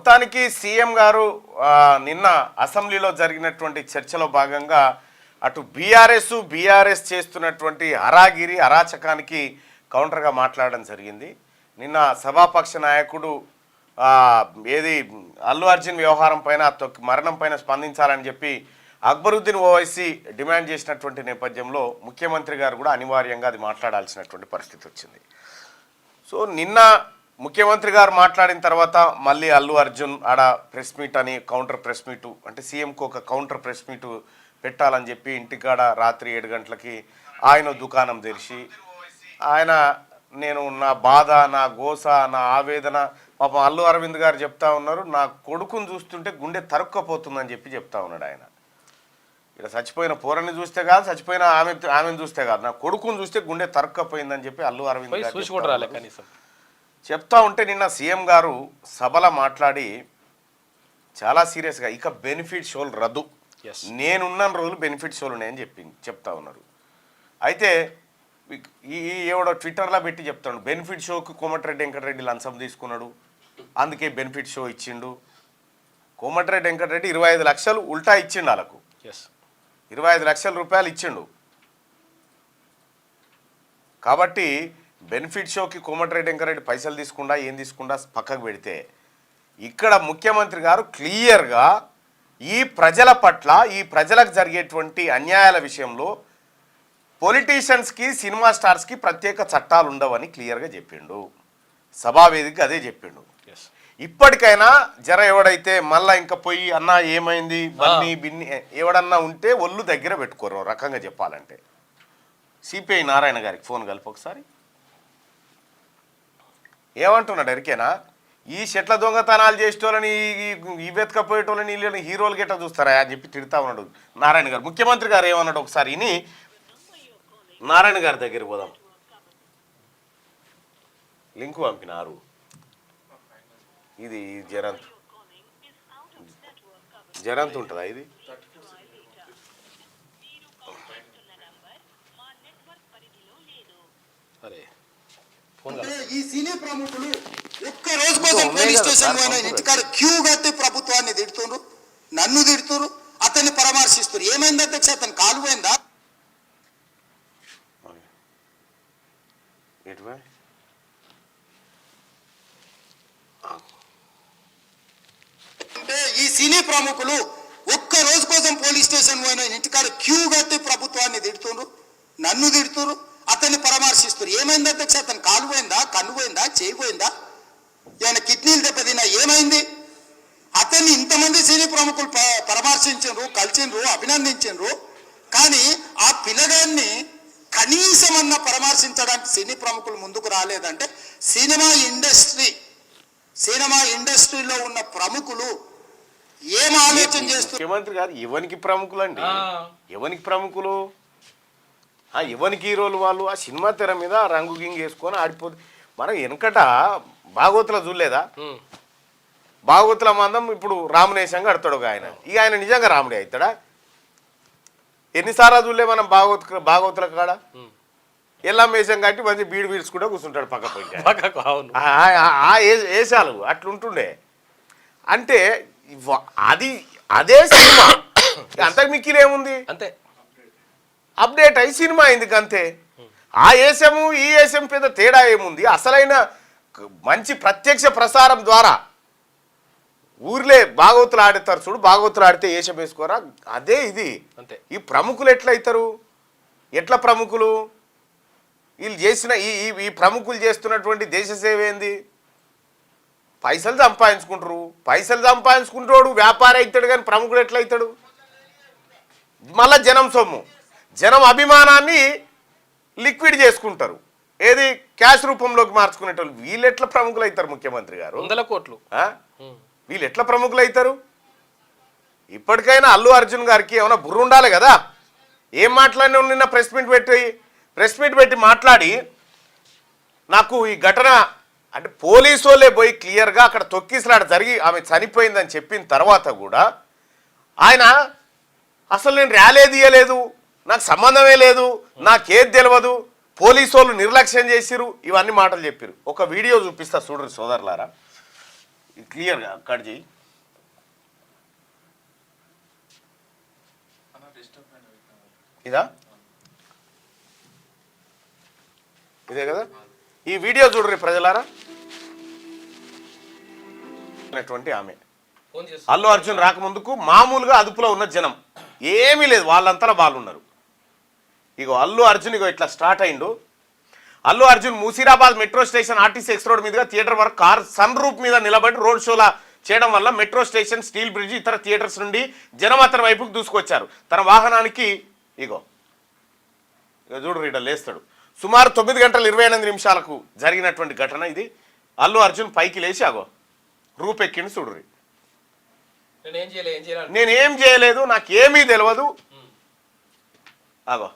మొత్తానికి సీఎం గారు నిన్న అసెంబ్లీలో జరిగినటువంటి చర్చలో భాగంగా అటు బీఆర్ఎస్ చేస్తున్నటువంటి హరాగిరి అరాచకానికి కౌంటర్గా మాట్లాడడం జరిగింది. నిన్న సభాపక్ష నాయకుడు ఏది అల్లు అర్జున్ వ్యవహారం పైన మరణం పైన స్పందించాలని చెప్పి అక్బరుద్దీన్ ఓవైసీ డిమాండ్ చేసినటువంటి నేపథ్యంలో ముఖ్యమంత్రి గారు కూడా అనివార్యంగా అది మాట్లాడాల్సినటువంటి పరిస్థితి వచ్చింది. సో నిన్న ముఖ్యమంత్రి గారు మాట్లాడిన తర్వాత మళ్ళీ అల్లు అర్జున్ ఆడ ప్రెస్ మీట్ అని కౌంటర్ ప్రెస్ మీటు అంటే సీఎంకు ఒక కౌంటర్ ప్రెస్ మీటు పెట్టాలని చెప్పి ఇంటికాడ రాత్రి 7 గంటలకి ఆయన దుకాణం తెరిచి ఆయన నేను నా బాధ, నా గోస, నా ఆవేదన పాపం అల్లు అరవింద్ గారు చెప్తా ఉన్నారు, నా కొడుకుని చూస్తుంటే గుండె తరుక్కపోతుందని చెప్పి చెప్తా ఉన్నాడు. ఆయన ఇక్కడ చచ్చిపోయిన పోరని చూస్తే కాదు, చచ్చిపోయిన ఆమెను చూస్తే కాదు, నా కొడుకుని చూస్తే గుండె తరుక్కపోయిందని చెప్పి అల్లు అరవింద్ గారు చెప్తా ఉంటే నిన్న సీఎం గారు సభలో మాట్లాడి చాలా సీరియస్గా ఇక బెనిఫిట్ షోలు రద్దు, నేనున్న రోజులు బెనిఫిట్ షోలు ఉన్నాయని చెప్తా ఉన్నారు. అయితే ఎవడో ట్విట్టర్లో పెట్టి చెప్తాడు బెనిఫిట్ షోకి కోమటిరెడ్డి వెంకటరెడ్డి లంచం తీసుకున్నాడు, అందుకే బెనిఫిట్ షో ఇచ్చిండు. కోమటిరెడ్డి వెంకటరెడ్డి 25 లక్షలు ఉల్టా ఇచ్చిండు, వాళ్ళకు 25 లక్షల రూపాయలు ఇచ్చిండు. కాబట్టి బెనిఫిట్ షోకి కోమటిరెడ్డి వెంకటరెడ్డి పైసలు తీసుకుండా ఏం తీసుకుండా పక్కకు పెడితే ఇక్కడ ముఖ్యమంత్రి గారు క్లియర్గా ఈ ప్రజల పట్ల ఈ ప్రజలకు జరిగేటువంటి అన్యాయాల విషయంలో పొలిటీషియన్స్కి సినిమా స్టార్స్కి ప్రత్యేక చట్టాలు ఉండవని క్లియర్గా చెప్పిండు. సభావేదిక అదే చెప్పిండు. ఇప్పటికైనా ఎవడైతే మళ్ళా ఇంకా పోయి అన్న ఏమైంది బిన్ని ఎవడన్నా ఉంటే ఒళ్ళు దగ్గర పెట్టుకోరు రకంగా చెప్పాలంటే. సిపిఐ నారాయణ గారికి ఫోన్ కలిపి ఒకసారి ఏమంటున్నాడు ఎరికేనా, ఈ చెట్ల దొంగతనాలు చేసేటోళ్ళని ఈ వెతకపోయేటోళ్ళని వీళ్ళని హీరోలు గెట్ట చూస్తారా అని చెప్పి తిడతా ఉన్నాడు నారాయణ గారు. ముఖ్యమంత్రి గారు ఏమన్నాడు ఒకసారి ఇని నారాయణ గారి దగ్గర పోదాం. లింకు పంపినారు. ఇది జరంత్ ఉంటుందా ఇది? ఈ సీనియర్ ప్రముఖులు ఒక్క రోజు కోసం పోలీస్ స్టేషన్ పోయిన ఇంటికాడ క్యూ కట్టి ప్రభుత్వాన్ని తిడుతున్నారు, నన్ను తిడుతున్నారు, అతన్ని పరామర్శిస్తున్నారు. ఏమైంది అధ్యక్ష, అతను కాలు పోయిందా? అంటే ఈ సీనియర్ ప్రముఖులు ఒక్క రోజు కోసం పోలీస్ స్టేషన్ పోయిన ఇంటికాడ క్యూ కట్టి ప్రభుత్వాన్ని తిడుతున్నారు, నన్ను తిడుతున్నారు, అతన్ని పరామర్శిస్తున్నారు. ఏమైంది అధ్యక్ష, అతను కాలు పోయిందా, కన్ను పోయిందా, చేయి పోయిందా, ఏమైనా కిడ్నీలు దెబ్బతిన్నా, ఏమైంది? అతన్ని ఇంతమంది సీనియర్ ప్రముఖులు పరామర్శించారు, కలిసిండ్రు, అభినందించారు. కానీ ఆ పిల్లగాన్ని కనీసమన్నా పరామర్శించడానికి సీనియర్ ప్రముఖులు ముందుకు రాలేదంటే సినిమా ఇండస్ట్రీలో ఉన్న ప్రముఖులు ఏం ఆలోచన చేస్తారు? ముఖ్యమంత్రి గారు ఎవరికి ప్రముఖులు అండి, ఎవరికి ప్రముఖులు, ఎవరికి హీరోలు వాళ్ళు ఆ సినిమా తెర మీద రంగు గింగ్ వేసుకొని ఆడిపోతే. మనం వెనకట భాగవతుల చూడలేదా, భాగవతుల మందం ఇప్పుడు రామనేశంగా ఆడతాడు ఒక ఆయన. ఇక ఆయన నిజంగా రాముడే అవుతాడా? ఎన్నిసార్లు చూడలే మనం భాగవతుల కాడ ఎల్లం వేషం కట్టి మంచి బీడు బీడ్చుకుంటూ కూర్చుంటాడు పక్క పోయి. వేషాలు అట్లుంటుండే. అంటే అదే సినిమా అంతకు మిక్కిలేముంది, అంతే అప్డేట్ అయి సినిమా అయింది అంతే. ఆ ఏసము ఈ ఏసం పెద్ద తేడా ఏముంది? అసలైన మంచి ప్రత్యక్ష ప్రసారం ద్వారా ఊర్లే భాగవతులు ఆడతారు చూడు, భాగవతులు ఆడితే ఏషం వేసుకోరా, అదే ఇది అంతే. ఈ ప్రముఖులు ఎట్లా ప్రముఖులు వీళ్ళు చేసిన ఈ ప్రముఖులు చేస్తున్నటువంటి దేశ సేవ ఏంది? పైసలు సంపాదించుకుంటాడు, వ్యాపారం అవుతాడు. కానీ ప్రముఖుడు ఎట్లయితాడు? మళ్ళా జనం సొమ్ము, జనం అభిమానాన్ని లిక్విడ్ చేసుకుంటారు, ఏది క్యాష్ రూపంలోకి మార్చుకునేటోళ్ళు. వీళ్ళు ఎట్లా ప్రముఖులు అవుతారు? ముఖ్యమంత్రి గారు 100 కోట్లు వీళ్ళు ఎట్లా ప్రముఖులు అవుతారు? ఇప్పటికైనా అల్లు అర్జున్ గారికి ఏమైనా బుర్ర ఉండాలి కదా. ఏం మాట్లాడినా నిన్న ప్రెస్ మీట్ పెట్టి మాట్లాడి నాకు ఈ ఘటన అంటే పోలీసు వాళ్ళే పోయి క్లియర్గా అక్కడ తొక్కిసలాట జరిగి ఆమె చనిపోయిందని చెప్పిన తర్వాత కూడా ఆయన అసలు నేను ర్యాలీ తీయలేదు, నాకు సంబంధమే లేదు, నాకేది తెలియదు, పోలీసు వాళ్ళు నిర్లక్ష్యం చేసిరు, ఇవన్నీ మాటలు చెప్పారు. ఒక వీడియో చూపిస్తా చూడరు సోదరులారా. క్లియర్గా కట్ చేయి. ఇదా ఇదే కదా. ఈ వీడియో చూడరు ప్రజలారా. ఆమె అల్లు అర్జున్ రాకముందుకు మామూలుగా అదుపులో ఉన్న జనం ఏమీ లేదు, వాళ్ళంతా వాళ్ళు ఉన్నారు. ఇగో అల్లు అర్జున్ ఇగో ఇట్లా స్టార్ట్ అయిండు. Allu Arjun Musheerabad metro station RTC X road మీదుగా థియేటర్ వరకు కార్ సన్ రూఫ్ మీద నిలబడి రోడ్ షోలా చేయడం వల్ల మెట్రో స్టేషన్, స్టీల్ బ్రిడ్జ్, ఇతర థియేటర్స్ నుండి జనం అతని వైపుకు దూసుకొచ్చారు. తన వాహనానికి ఇగో చూడు రీడ లేస్తాడు. సుమారు 9:28 జరిగినటువంటి ఘటన ఇది. అల్లు అర్జున్ పైకి లేచి అగో రూపెక్కిండి చూడుర్రి. నేనేం చేయలేదు, నాకేమీ తెలియదు. అగో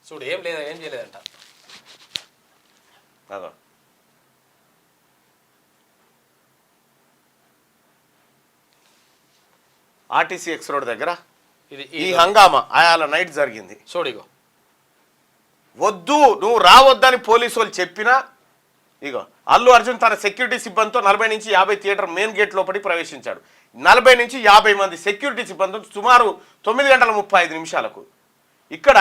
చూడు ఏం లేదా, ఏం చేయలేదంట. అగో ఆర్టీసీ ఎక్స్ రోడ్ దగ్గర ఈ హంగామా ఆయాల నైట్ జరిగింది. చూడిగో వద్దు నువ్వు రావద్దని పోలీసు వాళ్ళు చెప్పినా ఇగో అల్లు అర్జున్ తన సెక్యూరిటీ సిబ్బందితో 40 నుంచి 50 థియేటర్ మెయిన్ గేట్ లోపలికి ప్రవేశించాడు. 40 నుంచి 50 మంది సెక్యూరిటీ సిబ్బందితో సుమారు 9:35 ఇక్కడ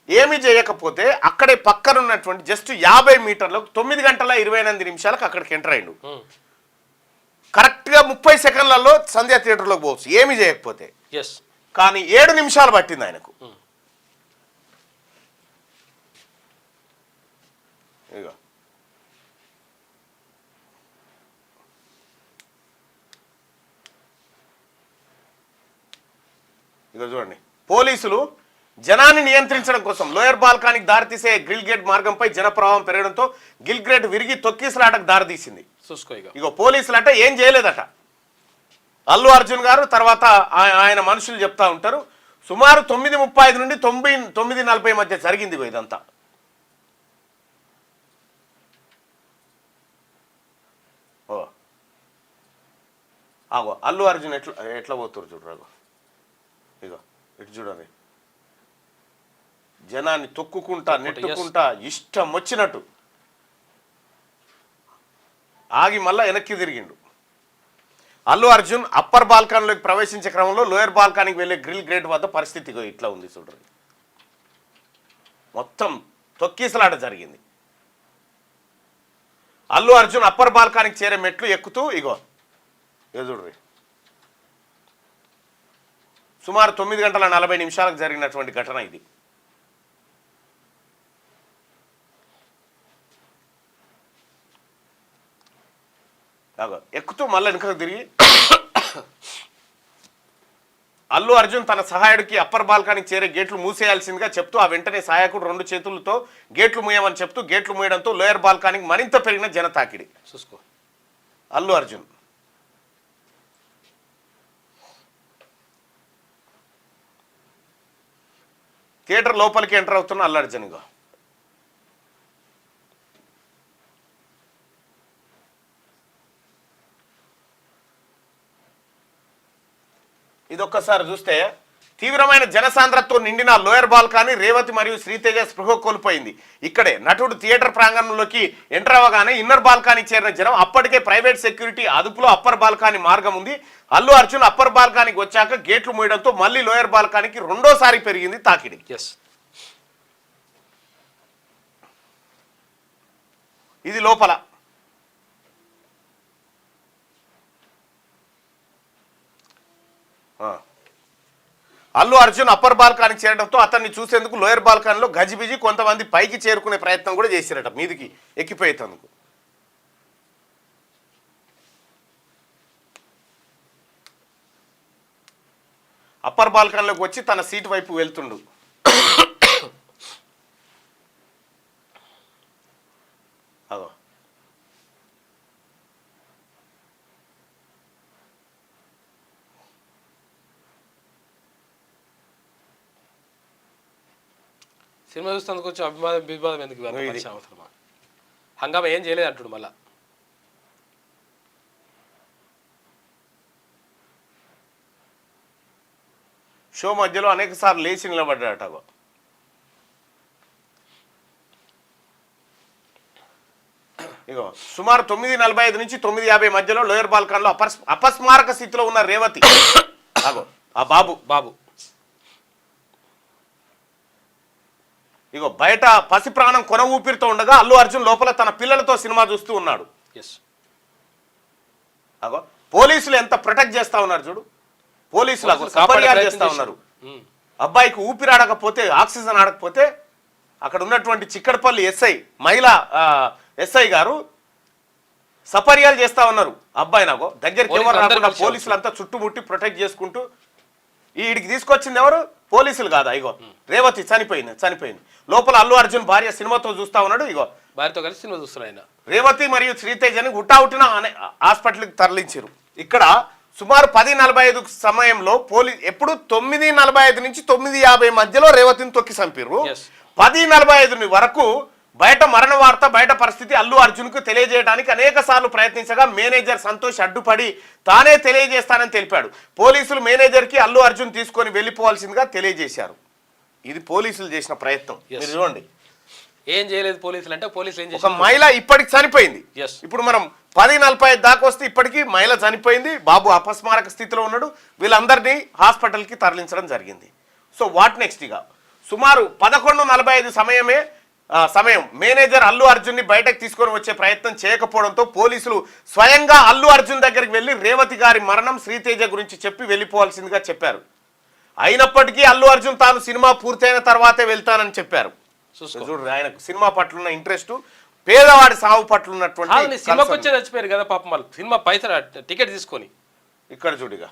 ఏమి చేయకపోతే అక్కడే పక్కన ఉన్నటువంటి జస్ట్ 50 మీటర్లకు 9:28 అక్కడికి ఎంటర్ అయ్యిండు. కరెక్ట్గా 30 సెకండ్లలో సంధ్యా థియేటర్లోకి పోవచ్చు ఏమి చేయకపోతే. కానీ 7 నిమిషాలు పట్టింది ఆయనకు. ఇగో ఇక చూడండి, పోలీసులు జనాన్ని నియంత్రించడం కోసం లోయర్ బాల్కానికి దారితీసే గ్రిల్ గేట్ మార్గంపై జనప్రవాహం పెరగడంతో గిల్ గేట్ విరిగి తొక్కిసలాటకు దారితీసింది. చూసుకో ఇగో పోలీసులు అంటే ఏం చేయలేదట. అల్లు అర్జున్ గారు తర్వాత ఆయన మనుషులు చెప్తా ఉంటారు. సుమారు 9:35 నుండి 9:40 మధ్య జరిగింది ఇదంతా. ఓ ఆగో అల్లు అర్జున్ ఎట్లా పోతురు చూడరాగో. ఇగో ఇటు చూడండి, జనాన్ని తొక్కుకుంటా నెట్టుకుంటా ఇష్టం వచ్చినట్టు ఆగి మళ్ళా వెనక్కి తిరిగిండు. అల్లు అర్జున్ అప్పర్ బాల్కానీలోకి ప్రవేశించే క్రమంలో లోయర్ బాల్కానీకి వెళ్ళే గ్రిల్ గేట్ వద్ద పరిస్థితి ఇట్లా ఉంది చూడండి. మొత్తం తొక్కిసలాట జరిగింది. అల్లు అర్జున్ అప్పర్ బాల్కానీకి చేరే మెట్లు ఎక్కుతూ ఇగో చూడండి సుమారు 9:40 జరిగినటువంటి ఘటన ఇది. ఎక్కుతూ మళ్ళీ వెనుకకు తిరిగి అల్లు అర్జున్ తన సహాయుడికి అప్పర్ బాల్కానికి చేరే గేట్లు మూసేయాల్సిందిగా చెప్తూ ఆ వెంటనే సహాయకుడు 2 చేతులతో గేట్లు మూయమని చెప్తూ గేట్లు మూయడంతో లోయర్ బాల్కానికి మరింత పెరిగిన జనతాకిడి. చూసుకో అల్లు అర్జున్ థియేటర్ లోపలికి ఎంటర్ అవుతున్న అల్లు అర్జున్ ఇగో ఇదొక్కసారి చూస్తే తీవ్రమైన జనసాంద్రతతో నిండిన లోయర్ బాల్కానీ రేవతి మరియు శ్రీతేజ స్పృహ కోల్పోయింది. ఇక్కడే నటుడు థియేటర్ ప్రాంగణంలోకి ఎంటర్ అవ్వగానే ఇన్నర్ బాల్కానీ చేరిన జనం అప్పటికే ప్రైవేట్ సెక్యూరిటీ అదుపులో అప్పర్ బాల్కానీ మార్గం ఉంది. అల్లు అర్జున్ అప్పర్ బాల్కానీకి వచ్చాక గేట్లు మూయడంతో మళ్ళీ లోయర్ బాల్కానీకి రెండోసారి పెరిగింది తాకిడి. ఇది లోపల అల్లు అర్జున్ అప్పర్ బాల్కానీకి చేరడంతో అతన్ని చూసేందుకు లోయర్ బాల్కానీలో గజిబిజి, కొంతమంది పైకి చేరుకునే ప్రయత్నం కూడా చేసిరట మీదికి ఎక్కిపోయేందుకు. అప్పర్ బాల్కానీలోకి వచ్చి తన సీటు వైపు వెళ్తుండు. అదో సినిమా చూస్తేందుకు కొంచెం వివాదం ఎందుకు అవసరమా? హంగామా ఏం చేయలేదు అంటుడు. మళ్ళా షో మధ్యలో అనేక సార్లు లేచి నిలబడ్డాడట. ఇగో సుమారు 9:45 నుంచి 9:50 మధ్యలో లోయర్ బాల్కన్లో అపస్మారక స్థితిలో ఉన్న రేవతి అగో ఆ బాబు ఇగో బయట పసి ప్రాణం కొన ఊపిరితో ఉండగా అల్లు అర్జున్ లోపల తన పిల్లలతో సినిమా చూస్తూ ఉన్నాడు. అగో పోలీసులు ఎంత ప్రొటెక్ట్ చేస్తా ఉన్నారు చూడు. పోలీసులు సపర్యాలు చేస్తా ఉన్నారు. అబ్బాయికి ఊపిరి ఆడకపోతే ఆక్సిజన్ ఆడకపోతే అక్కడ ఉన్నటువంటి చిక్కడపల్లి మహిళా ఎస్ఐ గారు సపర్యాలు చేస్తా ఉన్నారు. అబ్బాయి నాకు దగ్గరికి ఎవరు రాకుండా పోలీసులు అంతా చుట్టుముట్టి ప్రొటెక్ట్ చేసుకుంటూ ఈడికి తీసుకొచ్చింది ఎవరు? పోలీసులు కాదా? ఇగో రేవతి చనిపోయింది. లోపల అల్లు అర్జున్ భార్య సినిమాతో చూస్తా ఉన్నాడు. ఇగో భార్యతో కలిసి సినిమా చూస్తున్నారు ఆయన. రేవతి మరియు శ్రీతేజని హుటాహుటిన హాస్పిటల్కి తరలించారు. ఇక్కడ సుమారు 10:45 సమయంలో ఎప్పుడు 9:45 నుంచి 9:50 మధ్యలో రేవతిని తొక్కి చంపారు. 10:45 వరకు బయట మరణ వార్త బయట పరిస్థితి అల్లు అర్జున్కు తెలియజేయడానికి అనేక సార్లు ప్రయత్నించగా మేనేజర్ సంతోష్ అడ్డుపడి తానే తెలియజేస్తానని తెలిపాడు. పోలీసులు మేనేజర్కి అల్లు అర్జున్ తీసుకొని వెళ్ళిపోవాల్సిందిగా తెలియజేశారు. ఇది పోలీసులు చేసిన ప్రయత్నం. మీరు చూడండి ఏం చేయలేదు పోలీసులు అంటే పోలీసులు ఏం ఒక మహిళ ఇప్పటికి చనిపోయింది. ఇప్పుడు మనం 10:45 దాకా వస్తే ఇప్పటికీ మహిళ చనిపోయింది. బాబు అపస్మారక స్థితిలో ఉన్నాడు. వీళ్ళందరినీ హాస్పిటల్కి తరలించడం జరిగింది. So what next? ఇక సుమారు 11:45 సమయం మేనేజర్ అల్లు అర్జున్ని బయటకు తీసుకొని వచ్చే ప్రయత్నం చేయకపోవడంతో పోలీసులు స్వయంగా అల్లు అర్జున్ దగ్గరికి వెళ్ళి రేవతి గారి మరణం శ్రీతేజ గురించి చెప్పి వెళ్ళిపోవాల్సిందిగా చెప్పారు. అయినప్పటికీ అల్లు అర్జున్ తాను సినిమా పూర్తయిన తర్వాతే వెళ్తానని చెప్పారు. చూడు ఆయనకు సినిమా పట్ల ఉన్న ఇంట్రెస్ట్ పేదవాడి సాగు పట్ల ఉన్నటువంటి సినిమాకి వచ్చే చచ్చిపోయారు కదా పాపం వాళ్ళు సినిమా పైసలు టికెట్ తీసుకొని. ఇక్కడ చూడిగా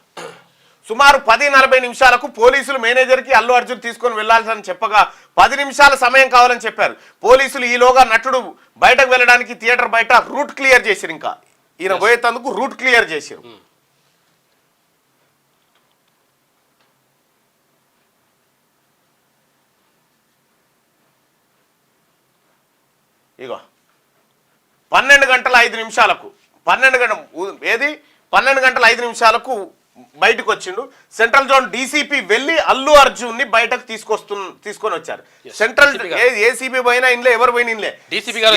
సుమారు 10:40 పోలీసులు మేనేజర్కి అల్లు అర్జున్ తీసుకొని వెళ్లాల్సిన చెప్పగా 10 నిమిషాల సమయం కావాలని చెప్పారు. పోలీసులు ఈలోగా నటుడు బయటకు వెళ్ళడానికి థియేటర్ బయట రూట్ క్లియర్ చేశారు. ఇంకా ఈయన పోయేందుకు రూట్ క్లియర్ చేశారు. ఇగో 12:05 బయటకు వచ్చిండు. సెంట్రల్ జోన్ డీసీపీ వెళ్ళి అల్లు అర్జున్ ని బయటకు తీసుకొని వచ్చారు. సెంట్రల్ ఏసీపీ పోయినా ఇన్లే ఎవరు పోయిన ఇన్లే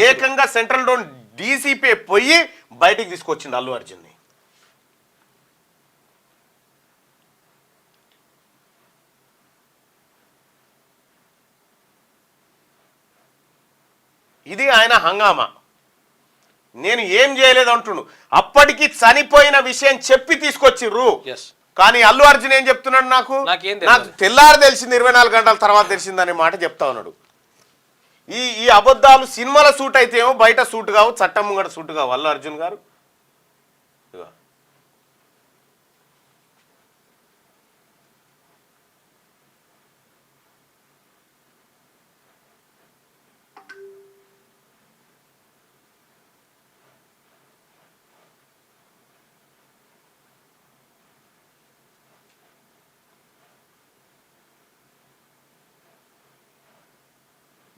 ఏకంగా సెంట్రల్ జోన్ డీసీపీ పోయి బయటకు తీసుకొచ్చిండు అల్లు అర్జున్ ని. ఇది ఆయన హంగామా. నేను ఏం చేయలేదు అంటుండు. అప్పటికి చనిపోయిన విషయం చెప్పి తీసుకొచ్చిర్రు. కానీ అల్లు అర్జున్ ఏం చెప్తున్నాడు? నాకు తెల్లారు తెలిసింది 24 గంటల తర్వాత తెలిసిందనే మాట చెప్తా ఉన్నాడు. ఈ అబద్ధాలు సినిమాల సూట్ అయితే ఏమో బయట సూట్ కావు, చట్టం ముంగట సూట్ కావు. అల్లు అర్జున్ గారు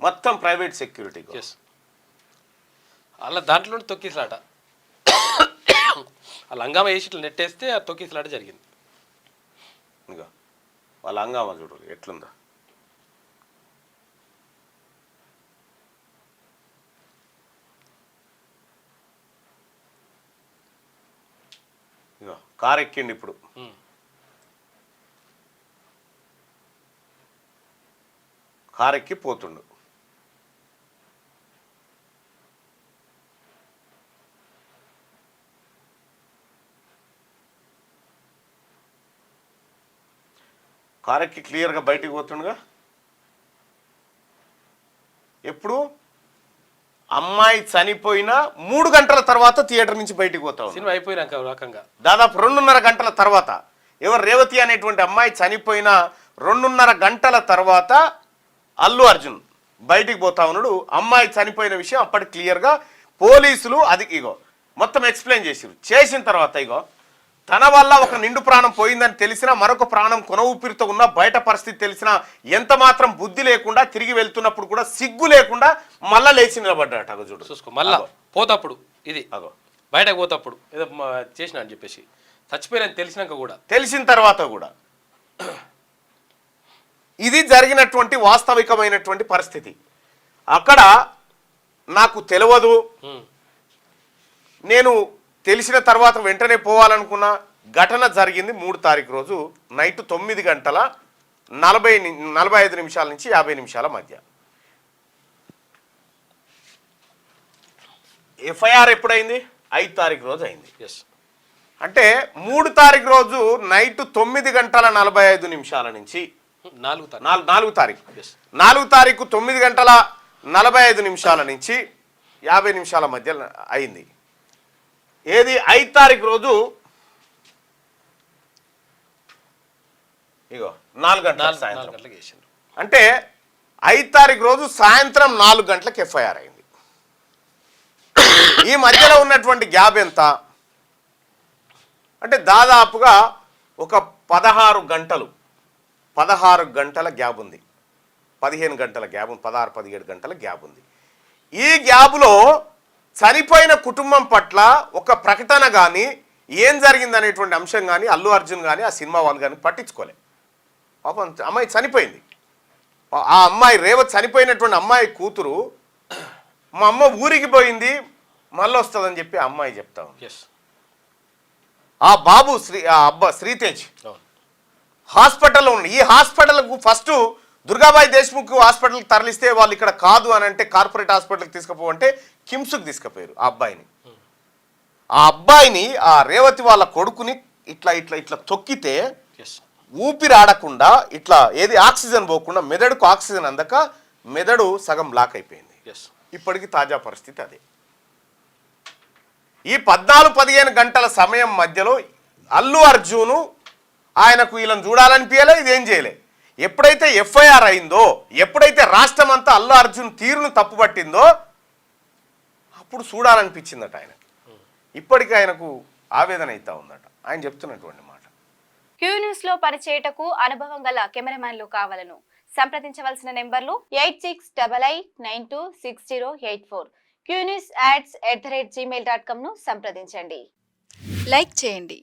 మొత్తం ప్రైవేట్ సెక్యూరిటీ అలా దాంట్లో తొక్కిసలాట వాళ్ళ హంగామా వేసి ఇట్లా నెట్టేస్తే ఆ తొక్కిసలాట జరిగింది. ఇంకా వాళ్ళ హంగామా చూడు ఎట్లుందా. ఇక కారు ఎక్కిండి. ఇప్పుడు కారు ఎక్కి పోతుండు. కారెక్కి క్లియర్గా బయటికి పోతుండగా ఎప్పుడు అమ్మాయి చనిపోయిన 3 గంటల తర్వాత థియేటర్ నుంచి బయటికి పోతాం. సినిమా అయిపోయినాక రకంగా దాదాపు 2.5 గంటల తర్వాత ఎవరు రేవతి అనేటువంటి అమ్మాయి చనిపోయిన 2.5 గంటల తర్వాత అల్లు అర్జున్ బయటికి పోతా ఉన్నాడు. అమ్మాయి చనిపోయిన విషయం అప్పటి క్లియర్గా పోలీసులు అది మొత్తం ఎక్స్ప్లెయిన్ చేసిన తర్వాత తన వల్ల ఒక నిండు ప్రాణం పోయిందని తెలిసినా మరొక ప్రాణం కొన ఊపిరితో ఉన్న బయట పరిస్థితి తెలిసినా ఎంత మాత్రం బుద్ధి లేకుండా తిరిగి వెళ్తున్నప్పుడు కూడా సిగ్గు లేకుండా మళ్ళా లేచి నిలబడ్డాట. చూడు చూసుకో మళ్ళా పోతప్పుడు ఇది బయటకు పోతప్పుడు ఏదో చేసిన అని చెప్పేసి చచ్చిపోయినని తెలిసిన తర్వాత కూడా ఇది జరిగినటువంటి వాస్తవికమైనటువంటి పరిస్థితి. అక్కడ నాకు తెలియదు నేను తెలిసిన తర్వాత వెంటనే పోవాలనుకున్న ఘటన జరిగింది 3 తారీఖు రోజు నైట్ 9:45 నిమిషాల నుంచి 50 నిమిషాల మధ్య. ఎఫ్ఐఆర్ ఎప్పుడైంది? 5 తారీఖు రోజు అయింది. ఎస్. అంటే 3 తారీఖు రోజు నైట్ 9:45 నిమిషాల నుంచి 4 తారీఖు 4 తారీఖు ఎస్. 4 తారీఖు 9:45 నిమిషాల నుంచి 50 నిమిషాల మధ్య అయింది. ఏది 5 తారీఖు రోజు ఇగో 4 గంటల సాయంత్రం. గంటలకు వేసిండ్రు. అంటే 5 తారీఖు రోజు సాయంత్రం 4 గంటలకు ఎఫ్ఐఆర్ అయింది. ఈ మధ్యలో ఉన్నటువంటి గ్యాప్ ఎంత అంటే దాదాపుగా ఒక 16 గంటల గ్యాప్ ఉంది. 15 గంటల గ్యాప్ ఉంది. 16-17 గంటల గ్యాప్ ఉంది. ఈ గ్యాప్లో చనిపోయిన కుటుంబం పట్ల ఒక ప్రకటన కానీ ఏం జరిగింది అనేటువంటి అంశం కానీ అల్లు అర్జున్ కానీ ఆ సినిమా వాళ్ళు కానీ పట్టించుకోలే. పాపం అమ్మాయి చనిపోయింది. ఆ అమ్మాయి రేవతి చనిపోయినటువంటి అమ్మాయి కూతురు మా అమ్మ ఊరికి పోయింది మళ్ళీ వస్తుందని చెప్పి ఆ అమ్మాయి చెప్తా ఉంది. ఎస్. ఆ బాబు శ్రీతేజ్ హాస్పిటల్లో ఉన్న ఈ హాస్పిటల్కు ఫస్ట్ దుర్గాబాయి దేశ్ముఖ్ హాస్పిటల్కి తరలిస్తే వాళ్ళు ఇక్కడ కాదు అని అంటే కార్పొరేట్ హాస్పిటల్కి తీసుకుపోవంటే కిమ్స్కి తీసుకుపోయారు ఆ అబ్బాయిని. ఆ అబ్బాయిని ఆ రేవతి వాళ్ళ కొడుకుని ఇట్లా ఇట్లా ఇట్లా తొక్కితే ఊపిరి ఆడకుండా ఇట్లా ఏది ఆక్సిజన్ పోకుండా మెదడుకు ఆక్సిజన్ అందక మెదడు సగం బ్లాక్ అయిపోయింది. ఇప్పటికి తాజా పరిస్థితి అదే. ఈ 14-15 గంటల సమయం మధ్యలో అల్లు అర్జును ఆయనకు వీళ్ళని చూడాలనిపించలే, ఇదేం చేయలే. ఎప్పుడైతే ఎఫ్ఐఆర్ అయిందో, ఎప్పుడైతే రాష్ట్రం అంతా అల్లు అర్జున్ తీరును తప్పుపట్టిందో అప్పుడు చూడాలనిపించిందట ఆయనకు. ఇప్పటికీ ఆయనకు ఆవేదన అవుతా ఉందట ఆయన చెప్తున్నటువంటి మాట. క్యూ న్యూస్ లో పనిచేయటకు అనుభవం గల కెమెరామ్యాన్లు కావాలను సంప్రదించవలసిన నెంబర్లు 8688926084. qnewsads@gmail.com ను సంప్రదించండి. లైక్ చేయండి.